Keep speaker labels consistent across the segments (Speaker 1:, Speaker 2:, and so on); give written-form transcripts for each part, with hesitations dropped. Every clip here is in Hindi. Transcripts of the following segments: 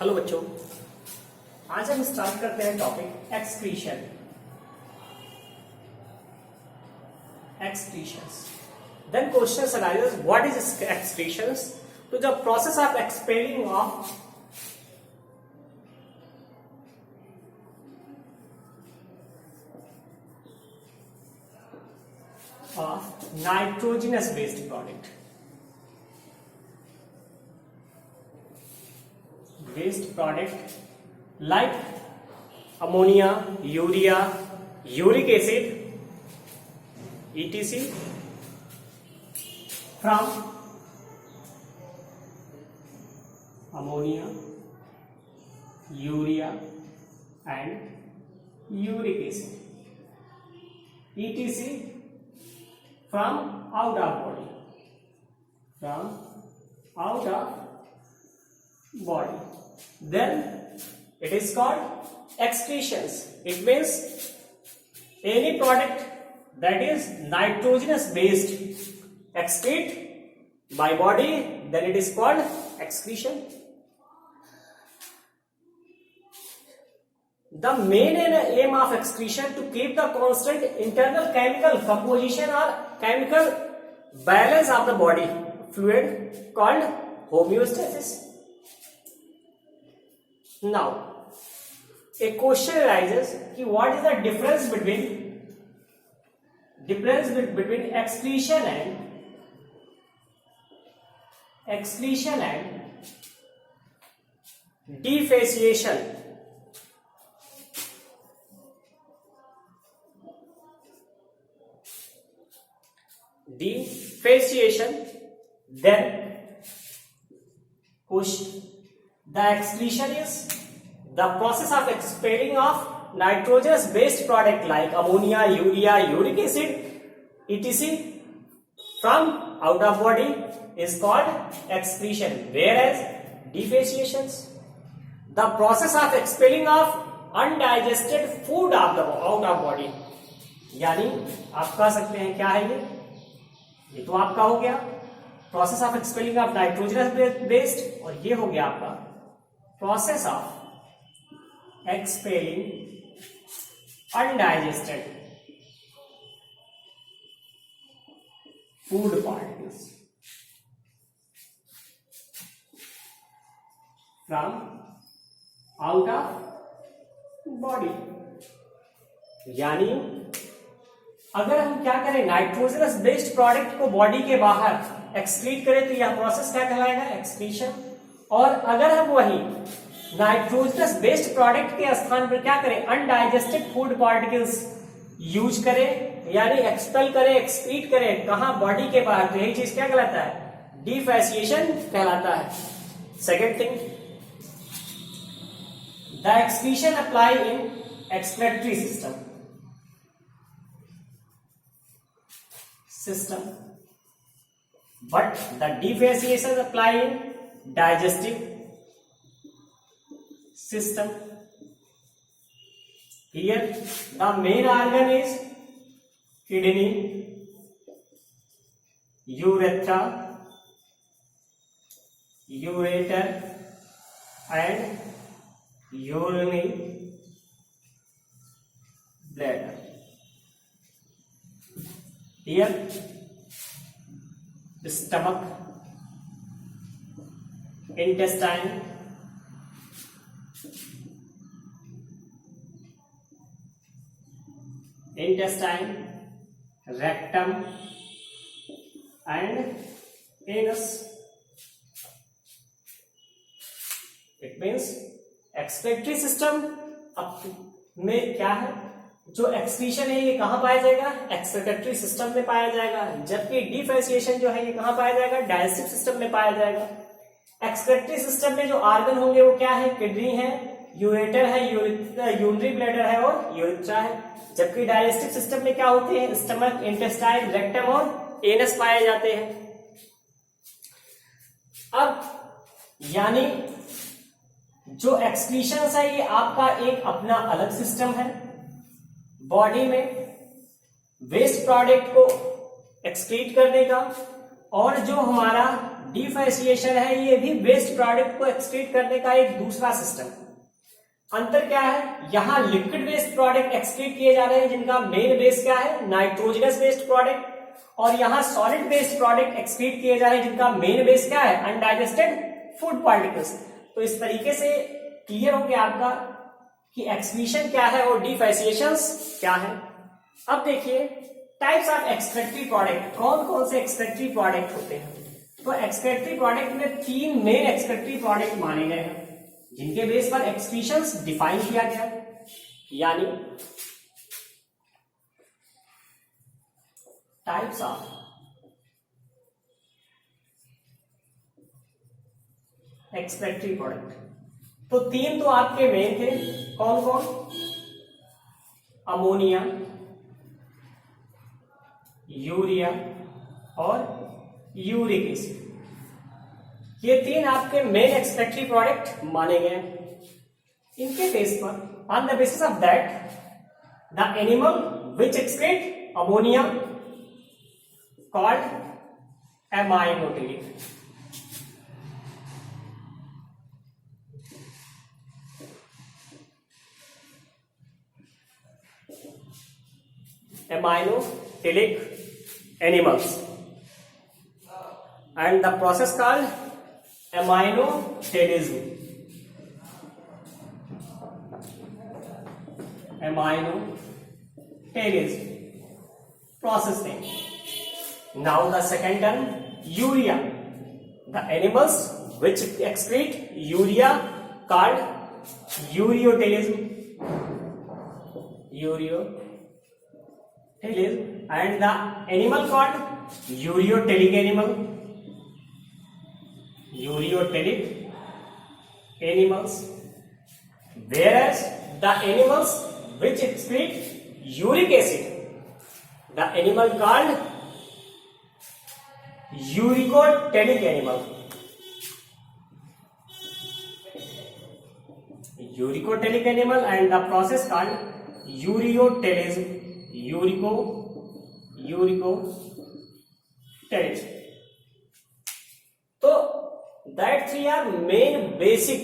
Speaker 1: हेलो बच्चों, आज हम स्टार्ट करते हैं topic excretion. Excretions. Then question arises, what is excretions? तो the process of expelling of nitrogenous based product, like ammonia, urea, uric acid, etc. from ammonia, urea and uric acid, etc. from out of body. Then it is called excretions. It means any product that is nitrogenous based excrete by body, then it is called excretion. The main aim of excretion to keep the constant internal chemical composition or chemical balance of the body fluid called homeostasis. Now, a question arises कि what is the difference between excretion and defasciation? Then question. The excretion is the process of expelling of nitrogenous based product like ammonia, urea, uric acid, etc. from out of body is called excretion, whereas defasciations, the process of expelling of undigested food out of body. यानी आप कह सकते हैं क्या है ये तो आपका हो गया process of expelling of nitrogenous based, और ये हो गया आपका process of expelling undigested food particles from out of body. यानी अगर हम क्या करें, नाइट्रोजनस बेस्ड प्रोडक्ट को बॉडी के बाहर एक्सक्रीट करें तो यह प्रोसेस क्या कहलाएगा, एक्सक्रीशन। और अगर हम वही नाइट्रोजनस बेस्ड प्रोडक्ट के स्थान पर क्या करें, अनडाइजेस्टेड फूड पार्टिकल्स यूज करें, यानी एक्सपेल करें, एक्सक्रीट करें, कहां, बॉडी के बाहर, तो यही चीज क्या कहलाता है, डिफेसिएशन कहलाता है। Second thing, the excretion apply in excretory system but the defecation apply in digestive system. Here the main organ is kidney, urethra, ureter and urinary bladder. Here stomach, intestine, rectum and anus. It means excretory system में क्या है, जो एक्सक्रीशन है ये कहां पाया जाएगा, एक्सक्रेटरी सिस्टम में पाया जाएगा, जबकि डिफेसिएशन जो है ये कहां पाया जाएगा, डाइजेस्टिव सिस्टम में पाया जाएगा। एक्सक्रेटरी सिस्टम में जो ऑर्गन होंगे वो क्या है, किडनी है, यूरेटर है, यूरिनरी ब्लैडर है और यूरेथ्रा है, जबकि डाइजेस्टिव सिस्टम में क्या होते हैं, स्टमक, इंटेस्टाइन, रेक्टम और एनस पाए जाते हैं। अब यानी जो एक्सक्रीशंस है ये आपका एक अपना अलग सिस्टम है, बॉडी में वेस्ट प्रोडक्ट को एक्सक्रीट करने का, और जो हमारा डिफेसिएशन है, ये भी वेस्ट प्रोडक्ट को एक्सक्रीट करने का एक दूसरा सिस्टम। अंतर क्या है, यहाँ लिक्विड वेस्ट प्रोडक्ट एक्सक्रीट किए जा रहे हैं जिनका मेन बेस क्या है, नाइट्रोजनस वेस्ट प्रोडक्ट, और यहाँ सॉलिड वेस्ट प्रोडक्ट एक्सक्रीट किए जा रहे हैं जिनका मेन बेस क्या है, अनडाइजेस्टेड फूड पार्टिकल्स। तो इस तरीके से क्लियर हो गया आपका कि एक्सक्रीशन क्या है और डिफेसिएशंस क्या है। अब देखिए टाइप्स ऑफ एक्सक्रीटरी प्रोडक्ट, कौन कौन से एक्सक्रीटरी प्रोडक्ट होते हैं। तो एक्सक्रीटरी प्रोडक्ट में 3 मेन एक्सक्रीटरी प्रोडक्ट माने गए हैं जिनके बेस पर एक्सक्रीशंस डिफाइन किया गया, यानी टाइप्स ऑफ एक्सक्रीटरी प्रोडक्ट। तो 3 तो आपके मेन थे, कौन कौन, अमोनिया, यूरिया और यूरिक एसिड। ये 3 आपके मेन एक्सक्रीटरी प्रोडक्ट माने गए। इनके बेस पर, on the basis of that, the animal which excrete ammonia called ammonotelic, ammonotelic animals, and the process called aminotelism. Aminotelism process name. Now the second term, urea. The animals which excrete urea called ureotelism. And the animal called ureotelic animal. Ureotelic animals. Whereas the animals which excrete uric acid, the animal called uricotelic animal. Uricotelic animal and the process called ureotelism. Ureotelism. So that 3 are main basic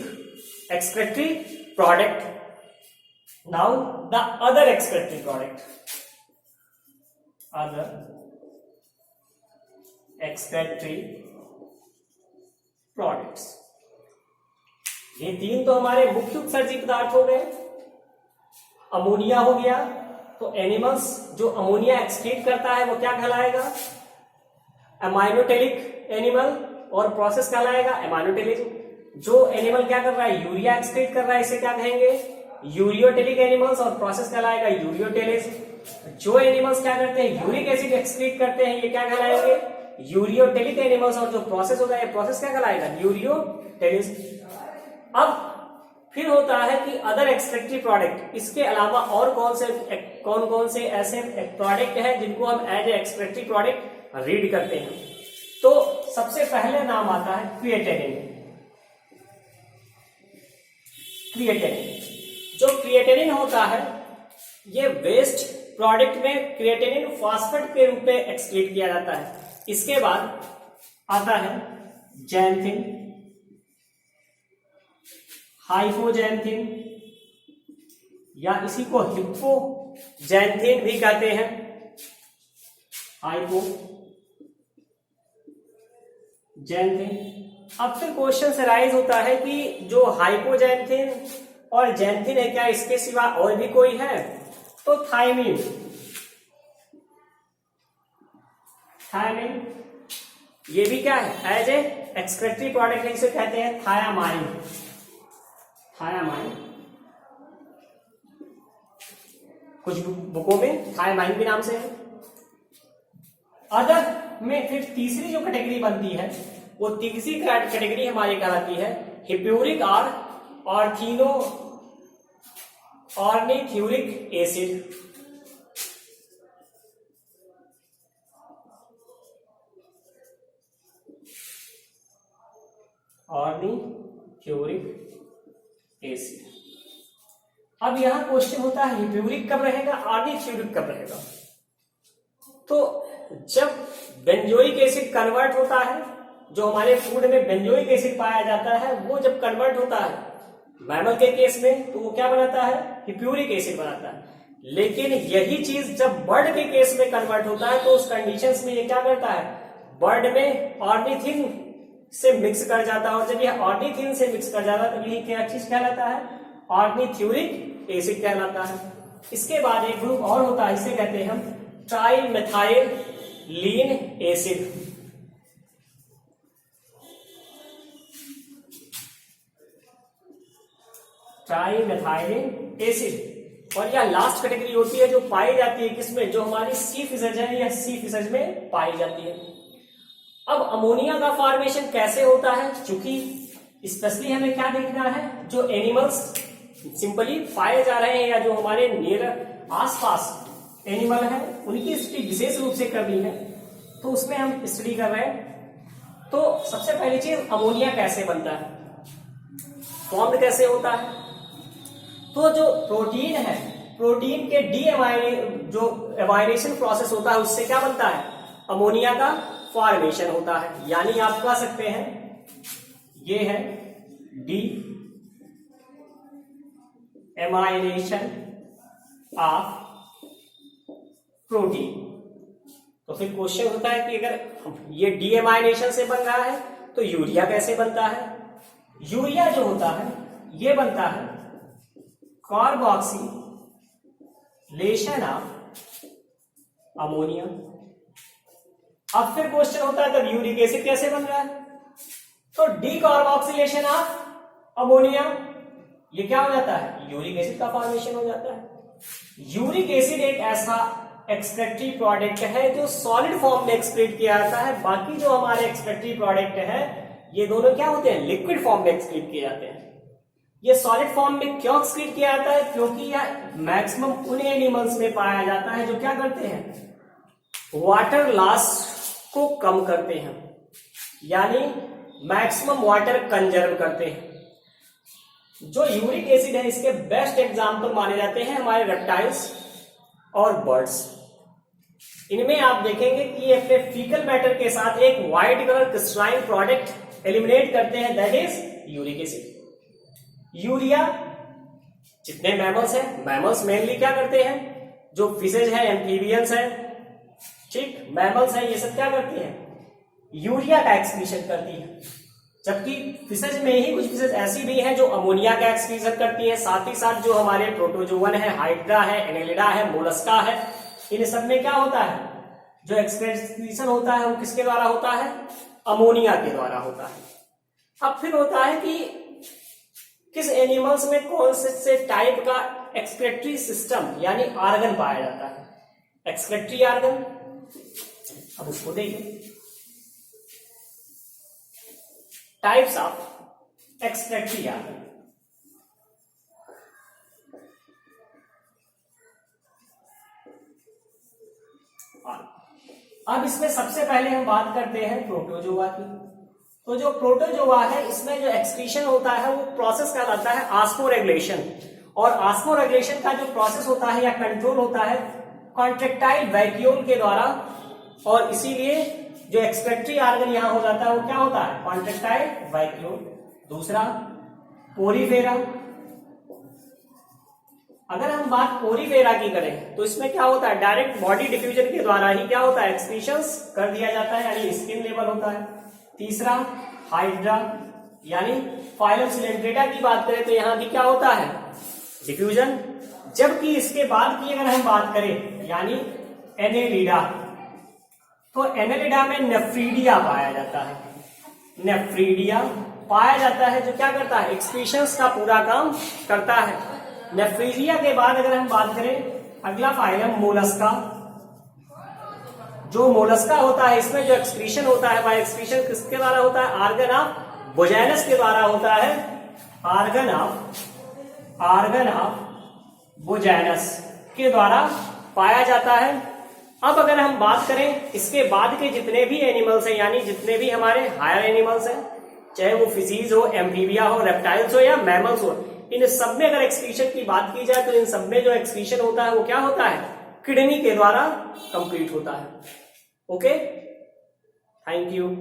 Speaker 1: excretory product. Now the other excretory product. Other excretory products. ये 3 तो हमारे मुख्य उत्सर्जी पदार्थ हो गए। अमोनिया हो गया, तो एनिमल्स जो अमोनिया एक्सक्रीट करता है वो क्या कहलाएगा, एमाइनोटेलिक एनिमल, और प्रोसेस कहलाएगा एमाइनोटेलिज्म। जो एनिमल क्या कर रहा है, यूरिया एक्सक्रीट कर रहा है, इसे क्या कहेंगे, यूरियोटेलिक एनिमल्स, और प्रोसेस कहलाएगा यूरियोटेलिज्म। जो एनिमल्स क्या करते हैं, यूरिक एसिड एक्सक्रीट करते हैं, ये क्या कहलाएंगे, यूरियोटेलिक एनिमल्स, और जो प्रोसेस होता है प्रोसेस क्या कहलाएगा, यूरियोटेलिज्म। अब फिर होता है कि अदर एक्सक्रीटरी प्रोडक्ट, इसके अलावा और कौन कौन से ऐसे प्रोडक्ट हैं जिनको हम as a excretory product read करते हैं। तो सबसे पहले नाम आता है क्रिएटिनिन। जो क्रिएटिनिन होता है, ये वेस्ट प्रोडक्ट में क्रिएटिनिन फॉस्फेट के रूप में एक्सक्रीट किया जाता है। इसके बाद आता है जैंथिन, हाइपोजैंथिन, या इसी को हिप्पोजैंथिन भी कहते हैं, हाइपोजैंथिन। अब फिर क्वेश्चन से राइज होता है कि जो हाइपोजैंथिन और जैंथिन है, क्या इसके सिवा और भी कोई है, तो थायमिन ये भी क्या है, एज ए एक्सक्रीटरी प्रोडक्ट है, इसे कहते हैं थायामाइन। कुछ बुकों में थायामाइन के नाम से है। अदर में फिर तीसरी जो कैटेगरी बनती है, वो तीसरी कैटेगरी हमारी कहलाती है हिप्यूरिक और ऑर्निथ्यूरिक एसिड। ऑर्निथ्यूरिक एसिड। अब यहां क्वेश्चन होता है हिप्यूरिक कब रहेगा, ऑर्निथ्यूरिक कब रहेगा। तो जब बेंजोइक एसिड कन्वर्ट होता है जो हमारे फूड में बेंजोइक एसिड पाया जाता है वो जब कन्वर्ट होता है मैमल के केस में तो वो क्या बनाता है कि प्यूरिक एसिड बनाता है। लेकिन यही चीज जब बर्ड के केस में कन्वर्ट होता है तो उस कंडीशंस में ये क्या करता है, बर्ड में ऑर्निथिन से मिक्स कर जाता है, और जब यह ऑर्निथिन से मिक्स कर जाता है तो यही क्या चीज कहलाता है, ऑर्निथ्यूरिक एसिड कहलाता है। इसके बाद एक ग्रुप और होता है, इसे कहते हैं हम ट्राइमेथाइलीन एसिड। ट्राइमेथाइलीन एसिड। और यह लास्ट कैटेगरी होती है जो पाई जाती है किसमें, जो हमारी सी फिशेज है या सी फिशेज में पाई जाती है। अब अमोनिया का फॉर्मेशन कैसे होता है, चूंकि स्पेशली हमें क्या देखना है, जो एनिमल्स सिंपली पाए जा रहे हैं या जो हमारे नियर आसपास एनिमल है उनकी स्टडी विशेष रूप से करनी है, तो उसमें हम स्टडी कर रहे हैं। तो सबसे पहली चीज अमोनिया कैसे बनता है, फॉर्म कैसे होता है। तो जो प्रोटीन है, प्रोटीन के जो एमाइनेशन प्रोसेस होता है उससे क्या बनता है, अमोनिया का फॉर्मेशन होता है। यानी आप कह सकते हैं ये है डी एमाइनेशन ऑफ प्रोटीन। तो फिर क्वेश्चन होता है कि अगर ये डी एमाइनेशन से बन रहा है तो यूरिया कैसे बनता है। यूरिया जो होता है ये बनता है कार्बोक्सिलेशन ऑफ अमोनिया। अब फिर क्वेश्चन होता है तब यूरिक एसिड कैसे बन रहा है, तो डी कार्बोक्सिलेशन ऑफ अमोनिया, ये क्या हो जाता है, यूरिक एसिड का फॉर्मेशन हो जाता है। यूरिक एसिड एक ऐसा एक्सक्रेटरी प्रोडक्ट है जो सॉलिड फॉर्म में एक्सक्रीट किया जाता है। बाकी जो हमारे एक्सक्रेटरी प्रोडक्ट है ये दोनों क्या होते हैं, लिक्विड फॉर्म में एक्सक्रीट किए जाते हैं। ये सॉलिड फॉर्म में क्यों एक्सक्रीट किया जाता है, क्योंकि यह मैक्सिमम उन एनिमल्स में पाया जाता है जो क्या करते हैं, वाटर लॉस को कम करते हैं, यानी मैक्सिमम वाटर कंजर्व करते हैं। जो यूरिक एसिड है इसके बेस्ट एग्जाम्पल माने जाते हैं हमारे रेप्टाइल्स और बर्ड्स। इनमें आप देखेंगे कि ये अपने फीकल मैटर के साथ एक white colour crystalline product eliminate करते हैं, that is uric acid. Urea जितने मैमल्स हैं, मैमल्स मेनली क्या करते हैं, जो फिशेज है, एम्फीबियंस है, ठीक, मैमल्स है, ये सब क्या करती हैं, यूरिया का एक्सक्रीशन करती है। जबकि फिशेज में ही कुछ फिशेज ऐसी भी हैं जो अमोनिया का एक्सक्रीशन करती है। साथ ही साथ जो हमारे प्रोटोजोवन है, हाइड्रा है, एनेलिडा है, मोलस्का है, इन सब में क्या होता है, जो एक्सक्रीशन होता है वो किसके द्वारा होता है, अमोनिया के द्वारा होता है। अब फिर होता है कि किस एनिमल्स में कौन से टाइप का एक्सक्रेटरी सिस्टम यानी आर्गन पाया जाता है, एक्सक्रेटरी आर्गन। अब उसको देखिए, टाइप्स ऑफ एक्सक्रेटरी आर्गन। अब इसमें सबसे पहले हम बात करते हैं प्रोटोजोआ की। तो जो प्रोटोजोआ है इसमें जो एक्सक्रीशन होता है वो प्रोसेस कहलाता है ऑस्मोरेगुलेशन। और ऑस्मोरेगुलेशन का जो प्रोसेस होता है या कंट्रोल होता है कॉन्ट्रेक्टाइल वैक्यूल के द्वारा, और इसीलिए जो एक्सक्रेटरी आर्गन यहां हो जाता है वो क्या होता है, कॉन्ट्रेक्टाइल वैक्यूल। दूसरा पोरीफेरा। अगर हम बात पोरीफेरा की करें तो इसमें क्या होता है, डायरेक्ट बॉडी डिफ्यूजन के द्वारा ही क्या होता है, एक्सक्रीशंस कर दिया जाता है, यानी स्किन लेवल होता है। तीसरा हाइड्रा, यानी फाइलम सिलेंड्रेटा की बात करें तो यहां भी क्या होता है, डिफ्यूजन। जबकि इसके बाद की अगर हम बात करें यानी एनेलिडा, तो एनेलिडा में नेफ्रीडिया पाया जाता है, नेफ्रीडिया पाया जाता है जो क्या करता है, एक्सक्रीशंस का पूरा काम करता है। नेफ्रीडिया के बाद अगर हम बात करें अगला फाइलम मोलस्का। जो मोलस्का होता है इसमें जो एक्सक्रीशन होता है वह एक्सक्रीशन किसके द्वारा होता है, आर्गन ऑफ बोजाइनस के द्वारा होता है, आर्गन ऑफ बोजाइनस के द्वारा पाया जाता है। अब अगर हम बात करें इसके बाद के जितने भी एनिमल्स हैं, यानी जितने भी हमारे हायर एनिमल्स हैं, चाहे वो फिशीज हो, एम्फीबिया हो, रेप्टाइल्स हो या मैमल्स हो, इन सब में अगर एक्सक्रीशन की बात की जाए तो इन सब में जो एक्सक्रीशन होता है वो क्या होता है, किडनी के द्वारा कंप्लीट होता है। Okay, thank you.